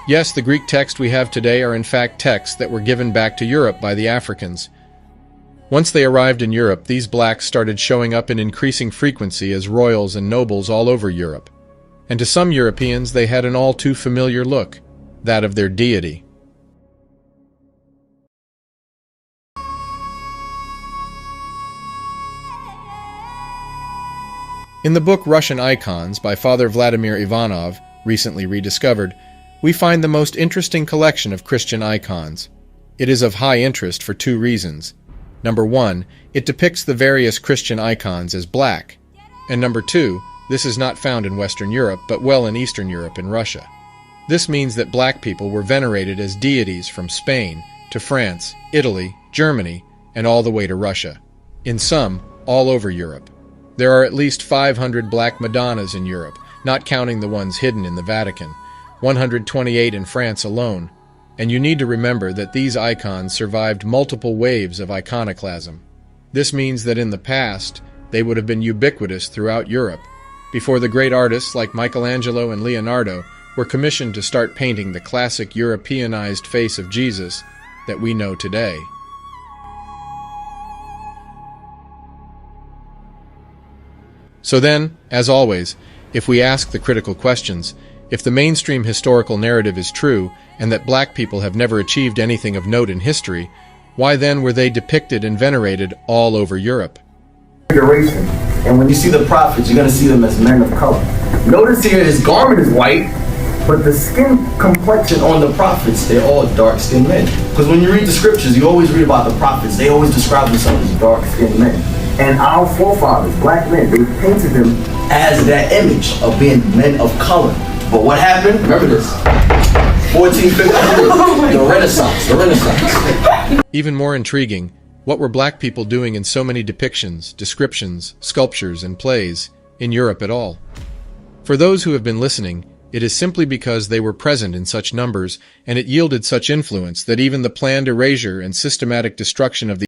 Yes, the Greek texts we have today are in fact texts that were given back to Europe by the Africans. Once they arrived in Europe, these blacks started showing up in increasing frequency as royals and nobles all over Europe. And to some Europeans, they had an all too familiar look, that of their deity. In the book Russian Icons by Father Vladimir Ivanov, recently rediscovered, we find the most interesting collection of Christian icons. It is of high interest for two reasons. Number one, it depicts the various Christian icons as black. And number two, this is not found in Western Europe, but well in Eastern Europe and Russia. This means that black people were venerated as deities from Spain to France, Italy, Germany, and all the way to Russia. In sum, all over Europe. There are at least 500 black Madonnas in Europe, not counting the ones hidden in the Vatican, 128 in France alone, and you need to remember that these icons survived multiple waves of iconoclasm. This means that in the past, they would have been ubiquitous throughout Europe, before the great artists like Michelangelo and Leonardo were commissioned to start painting the classic Europeanized face of Jesus that we know today. So then, as always, if we ask the critical questions, if the mainstream historical narrative is true, and that black people have never achieved anything of note in history, why then were they depicted and venerated all over Europe? And when you see the prophets, you're going to see them as men of color. Notice here his garment is white, but the skin complexion on the prophets, they're all dark-skinned men. Because when you read the scriptures, you always read about the prophets. They always describe themselves as dark-skinned men. And our forefathers, black men, they painted them as that image of being men of color. But what happened? Remember this. 1453, the Renaissance. Even more intriguing, what were black people doing in so many depictions, descriptions, sculptures, and plays in Europe at all? For those who have been listening, it is simply because they were present in such numbers and it yielded such influence that even the planned erasure and systematic destruction of the